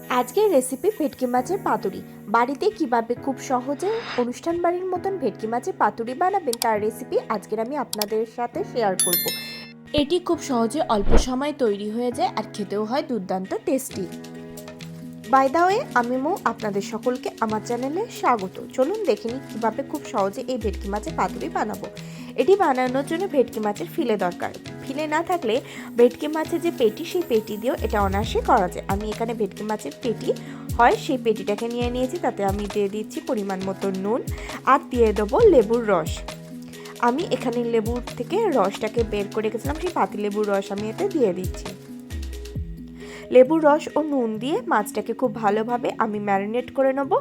আজকের রেসিপি ভেটকি মাছের পাতুরি। বাড়িতে কিভাবে খুব সহজে অনুষ্ঠান বাড়ির মতন ভেটকি মাছের পাতুরি বানাবেন তার রেসিপি আজকের আমি আপনাদের সাথে শেয়ার করব। এটি খুব সহজে অল্প সময়ে তৈরি হয়ে যায় আর খেতেও হয় দুর্দান্ত টেস্টি। বাই দ্য ওয়ে, আমি আপনাদের সকলকে আমার চ্যানেলে স্বাগত। চলুন দেখে নিই কীভাবে খুব সহজে এই ভেটকি মাছের পাতুরি বানাবো। এটি বানানোর জন্য ভেটকি মাছের ফিলে দরকার। ফিলে না থাকলে ভেটকি মাছের যে পেটি, সেই পেটি দিয়েও এটা অনায়াসে করা যায়। আমি এখানে ভেটকি মাছের পেটি হয় সেই পেটিটাকে নিয়ে নিয়েছি, তাতে আমি দিয়ে দিচ্ছি পরিমাণ মতো নুন আর দিয়ে দেবো লেবুর রস। আমি এখানে লেবুর থেকে রসটাকে বের করে রেখেছিলাম, সেই পাতি লেবুর রস আমি এতে দিয়ে দিচ্ছি। লেবুর রস ও নুন দিয়ে মাছটাকে খুব ভালোভাবে আমি ম্যারিনেট করে নেব।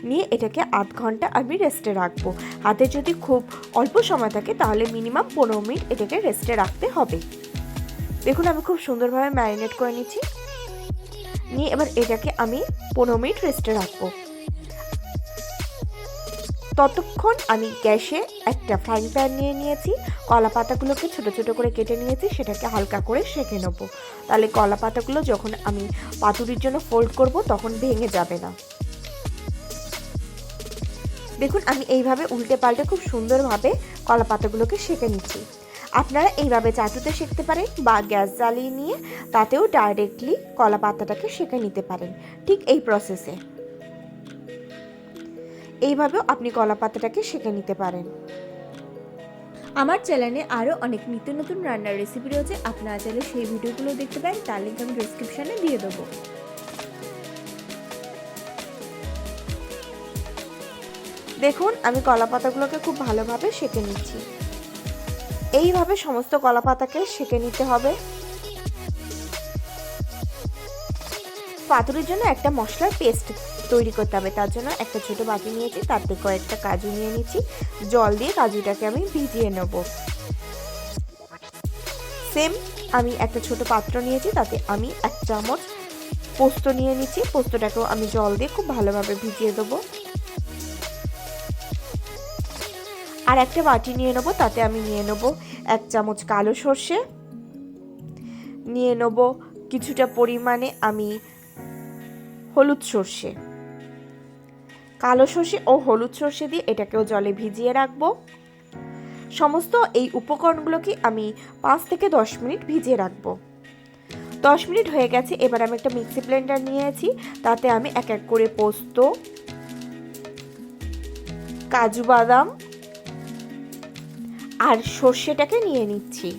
নিয়ে এটাকে আধ ঘন্টা আমি রেস্টে রাখবো। হাতে যদি খুব অল্প সময় থাকে তাহলে মিনিমাম 15 মিনিট এটাকে রেস্টে রাখতে হবে। দেখুন আমি খুব সুন্দরভাবে ম্যারিনেট করে নিচ্ছি। নিয়ে এবার এটাকে আমি 15 মিনিট রেস্টে রাখবো। ততক্ষণ আমি গ্যাসে একটা ফ্রাইং প্যান নিয়ে নিয়েছি। কলা পাতাগুলোকে ছোটো ছোটো করে কেটে নিয়েছি, সেটাকে হালকা করে সেঁকে নেবো। তাহলে কলা পাতাগুলো যখন আমি পাতুরির জন্য ফোল্ড করব তখন ভেঙে যাবে না। দেখুন আমি এইভাবে উল্টে পাল্টে খুব সুন্দরভাবে কলা পাতাগুলোকে সেঁকে নিচ্ছি। আপনারা এইভাবে চাটুতে সেঁকতে পারেন বা গ্যাস জ্বালিয়ে নিয়ে তাতেও ডাইরেক্টলি কলা পাতাটাকে সেঁকে নিতে পারেন, ঠিক এই প্রসেসে। এইভাবেও আপনি কলা পাতাটাকে সেঁকে নিতে পারেন। আমার চ্যানেলে আরও অনেক নিত্য নতুন রান্নার রেসিপি রয়েছে, আপনারা চাইলে সেই ভিডিওগুলো দেখতে পারেন, তার লিঙ্ক আমি ডেসক্রিপশানে দিয়ে দেবো। দেখুন আমি কলা পাতাগুলোকে খুব ভালোভাবে সেঁকে নিচ্ছি। এইভাবে সমস্ত কলা পাতাকে সেঁকে নিতে হবে। পাতুরির জন্য একটা মশলার পেস্ট তৈরি করতে হবে। তার জন্য একটা ছোট বাটি নিয়েছি, তাতে কয়েকটা কাজু নিয়ে নিচ্ছি। জল দিয়ে কাজুটাকে আমি ভিজিয়ে নেব। সেম আমি একটা ছোট পাত্র নিয়েছি, তাতে আমি 1 চামচ পোস্ত নিয়ে নিচ্ছি। পোস্তটাকেও আমি জল দিয়ে খুব ভালোভাবে ভিজিয়ে দেবো। আর একটা বাটি নিয়ে নেবো, তাতে আমি নিয়ে নেবো 1 চামচ কালো সর্ষে, নিয়ে নেবো কিছুটা পরিমাণে আমি হলুদ সর্ষে। কালো সর্ষে ও হলুদ সর্ষে দিয়ে এটাকেও জলে ভিজিয়ে রাখবো। সমস্ত এই উপকরণগুলোকে আমি 5 থেকে 10 মিনিট ভিজিয়ে রাখবো। 10 মিনিট হয়ে গেছে। এবার আমি একটা মিক্সি ব্লেন্ডার নিয়েছি, তাতে আমি এক এক করে পোস্ত, কাজু বাদাম আর সর্ষেটাকে নিয়ে নিচ্ছি।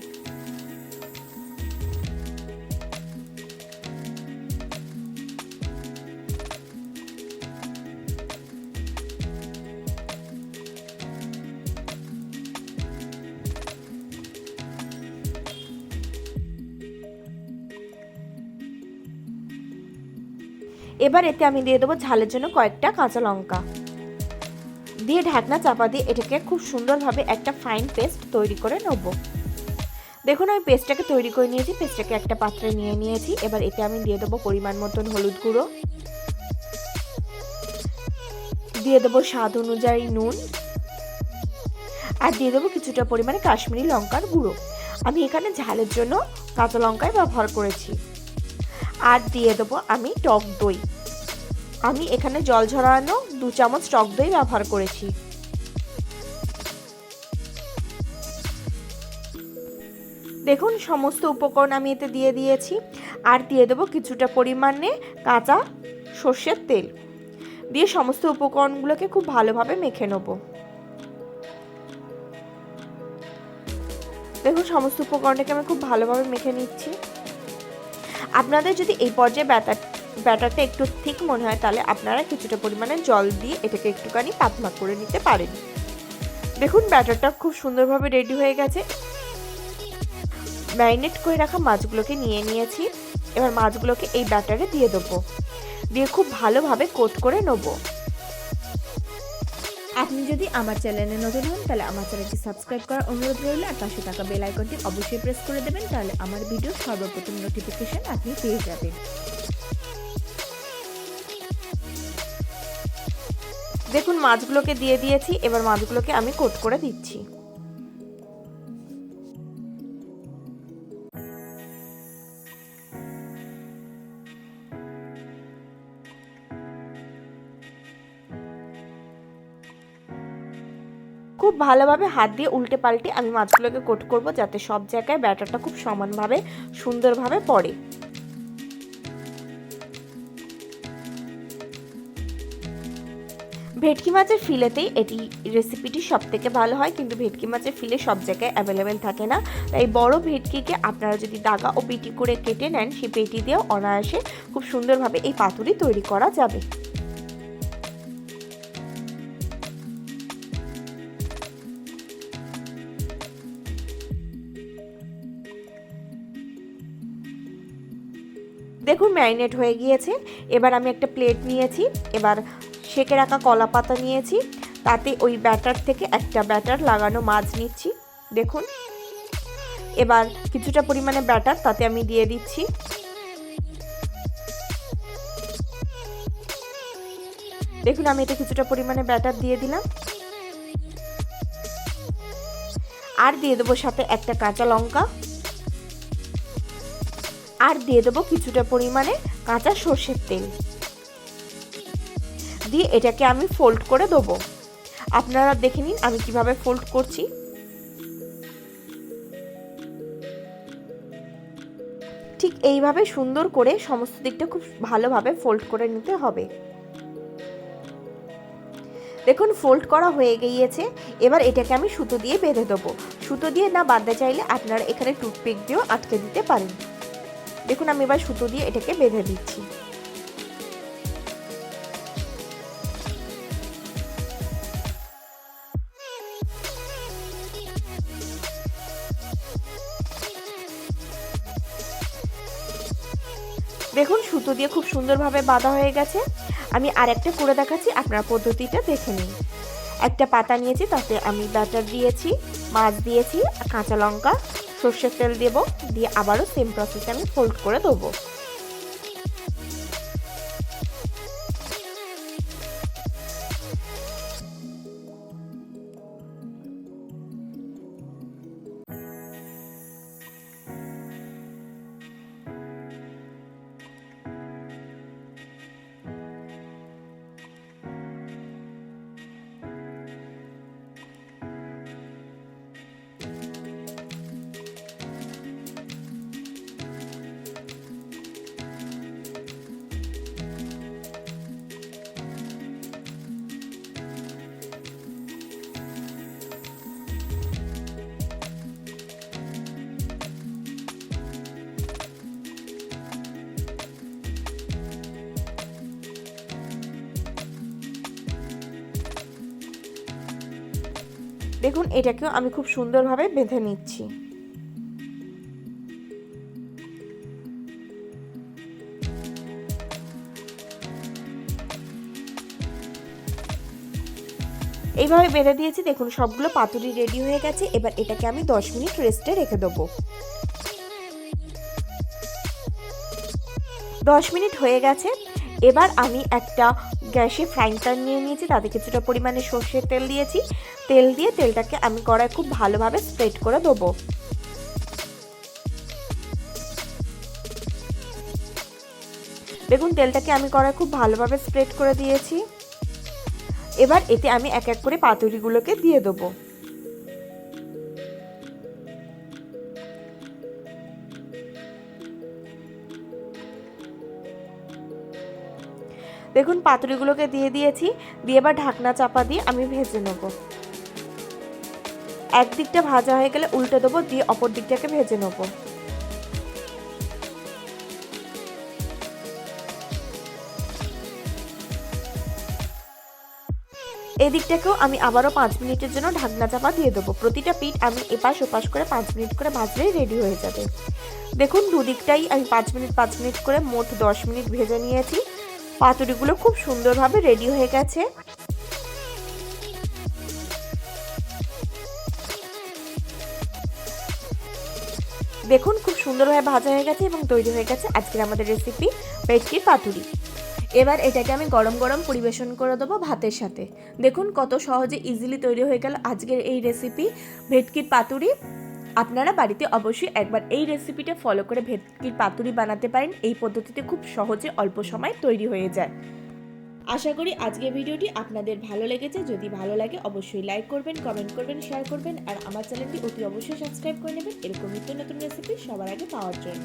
এবার এতে আমি দিয়ে দেবো ঝালের জন্য কয়েকটা কাঁচা লঙ্কা। দিয়ে ঢাকনা চাপা দিয়ে এটাকে খুব সুন্দরভাবে একটা ফাইন পেস্ট তৈরি করে নেব। দেখুন আমি পেস্টটাকে তৈরি করে নিয়েছি। পেস্টটাকে একটা পাত্রে নিয়ে নিয়েছি। এবার এতে আমি দিয়ে দেবো পরিমাণ মতন হলুদ গুঁড়ো, দিয়ে দেবো স্বাদ অনুযায়ী নুন, আর দিয়ে দেবো কিছুটা পরিমাণে কাশ্মীরি লঙ্কার গুঁড়ো। আমি এখানে ঝালের জন্য কাঁচা লঙ্কাই ব্যবহার করেছি। আর দিয়ে দেবো আমি টক দই। আমি এখানে জল ঝরানো 2 চামচ টক দই ব্যবহার করেছি। দেখুন সমস্ত উপকরণ আমি এতে দিয়ে দিয়েছি। আর দিয়ে দেবো কিছুটা পরিমাণে কাঁচা সর্ষের তেল। দিয়ে সমস্ত উপকরণগুলোকে খুব ভালোভাবে মেখে নেব। দেখুন সমস্ত উপকরণটাকে আমি খুব ভালোভাবে মেখে নিচ্ছি। আপনাদের যদি এই পর্যায়ে ব্যাটারটা একটু ঠিক মনে হয় তাহলে আপনারা কিছুটা পরিমাণে জল দিয়ে এটাকে একটুখানি পাতলা করে নিতে পারেন। দেখুন ব্যাটারটা খুব সুন্দরভাবে রেডি হয়ে গেছে। ম্যারিনেট করে রাখা মাছগুলোকে নিয়ে নিয়েছি। এবার মাছগুলোকে এই ব্যাটারে দিয়ে দেবো। দিয়ে খুব ভালোভাবে কোট করে নেব। আপনি যদি আমার চ্যানেলে নতুন হন তাহলে আমার চ্যানেলটি সাবস্ক্রাইব করার অনুরোধ রইল, আর পাশে থাকা বেল আইকনটি অবশ্যই প্রেস করে দেবেন, তাহলে আমার ভিডিও সর্বপ্রথম নোটিফিকেশন আপনি পেয়ে যাবেন। দেখুন মাছগুলোকে দিয়ে দিয়েছি। এবার মাছগুলোকে আমি কোট করে দিচ্ছি। খুব ভালোভাবে হাত দিয়ে উল্টে পাল্টে আমি মাছগুলোকে কোট করব, যাতে সব জায়গায় ব্যাটারটা খুব সমানভাবে সুন্দরভাবে পড়ে। ভেটকি মাছের ফিলেতেই এটি রেসিপিটি সবথেকে ভালো হয়, কিন্তু ভেটকি মাছের ফিলে সব জায়গায় অ্যাভেলেবেল থাকে না। তাই বড় ভেটকিকে আপনারা যদি দাগা ও পেটি করে কেটে নেন, সেই পেটি দিয়েও অনায়াসে খুব সুন্দরভাবে এই পাতুরি তৈরি করা যাবে। দেখুন ম্যারিনেট হয়ে গিয়েছে। এবার আমি একটা প্লেট নিয়েছি, এবার সেঁকে রাখা কলা পাতা নিয়েছি, তাতে ওই ব্যাটার থেকে একটা ব্যাটার লাগানো মাছ নিচ্ছি। দেখুন এবার কিছুটা পরিমাণে ব্যাটার তাতে আমি দিয়ে দিচ্ছি। দেখুন আমি এটা কিছুটা পরিমাণে ব্যাটার দিয়ে দিলাম, আর দিয়ে দেবো সাথে একটা কাঁচা লঙ্কা, আর দিয়ে দেবো কিছুটা পরিমাণে কাঁচা সর্ষের তেল দিয়ে এটাকে আমি ফোল্ড করে দেবো। আপনারা দেখে নিন আমি কিভাবে ফোল্ড করছি। ঠিক এইভাবে সুন্দর করে সমস্ত দিকটা খুব ভালোভাবে ফোল্ড করে নিতে হবে। দেখুন ফোল্ড করা হয়ে গিয়েছে। এবার এটাকে আমি সুতো দিয়ে বেঁধে দেবো। সুতো দিয়ে না বাঁধতে চাইলে আপনারা এখানে টুথপিক দিয়েও আটকে দিতে পারেন। দেখুন আমি এবার সুতো দিয়ে এটাকে বেঁধে দিচ্ছি। দেখুন সুতো দিয়ে খুব সুন্দরভাবে বাঁধা হয়ে গেছে। আমি আরেকটা করে দেখাচ্ছি, আপনারা পদ্ধতিটা দেখে নিন। একটা পাতা নিয়েছি, তাতে আমি ব্যাটার দিয়েছি, মাছ দিয়েছি, কাঁচা লঙ্কা, সর্ষের তেল দেব, দিয়ে আবারও সেম প্রসেসে আমি ফোল্ড করে দেবো। দেখুন এটাকেও আমি খুব সুন্দরভাবে বেঁধে নিচ্ছি। এইভাবে বেঁধে দিয়েছি। দেখুন সবগুলো পাতুরি রেডি হয়ে গেছে। এবার এটাকে আমি 10 মিনিট রেস্টে রেখে দেবো। 10 মিনিট হয়ে গেছে। এবার আমি একটা গ্যাসে ফ্রাইং প্যান নিয়ে নিয়েছি, তাতে কিছুটা পরিমাণে সর্ষের তেল দিয়েছি। তেল দিয়ে তেলটাকে আমি কড়ায় খুব ভালোভাবে স্প্রেড করে দেবো। দেখুন তেলটাকে আমি কড়ায় খুব ভালোভাবে স্প্রেড করে দিয়েছি। এবার এতে আমি এক এক করে পাতুরিগুলোকে দিয়ে দেবো। দেখুন পাতুরিগুলোকে দিয়ে দিয়েছি, দিয়ে এবার ঢাকনা চাপা দিয়ে আমি ভেজে নেব। একদিকটা ভাজা হয়ে গেলে উল্টে দেবো, দিয়ে অপর দিকটাকে ভেজে নেব। এই দিকটাকেও আমি আবারও 5 মিনিটের জন্য ঢাকনা চাপা দিয়ে দেবো। প্রতিটা পিঠ আমি এপাশ ওপাশ করে 5 মিনিট করে ভাজলেই রেডি হয়ে যাবে। দেখুন দুদিকটাই আমি 5 মিনিট করে মোট 10 মিনিট ভেজে নিয়েছি। পাতুরিগুলো খুব সুন্দরভাবে রেডি হয়ে গেছে। দেখুন খুব সুন্দরভাবে ভাজা হয়ে গেছে এবং তৈরি হয়ে গেছে আজকের আমাদের রেসিপি ভেটকির পাতুরি। এবার এটাকে আমি গরম গরম পরিবেশন করে দেবো ভাতের সাথে। দেখুন কত সহজে ইজিলি তৈরি হয়ে গেল আজকের এই রেসিপি ভেটকির পাতুরি। আপনারা বাড়িতে অবশ্যই একবার এই রেসিপিটা ফলো করে ভেটকির পাতুরি বানাতে পারেন। এই পদ্ধতিতে খুব সহজে অল্প সময় তৈরি হয়ে যায়। আশা করি আজকের ভিডিওটি আপনাদের ভালো লেগেছে। যদি ভালো লাগে অবশ্যই লাইক করবেন, কমেন্ট করবেন, শেয়ার করবেন আর আমার চ্যানেলটি অতি অবশ্যই সাবস্ক্রাইব করে নেবেন এরকম নিত্য নতুন রেসিপি সবার আগে পাওয়ার জন্য।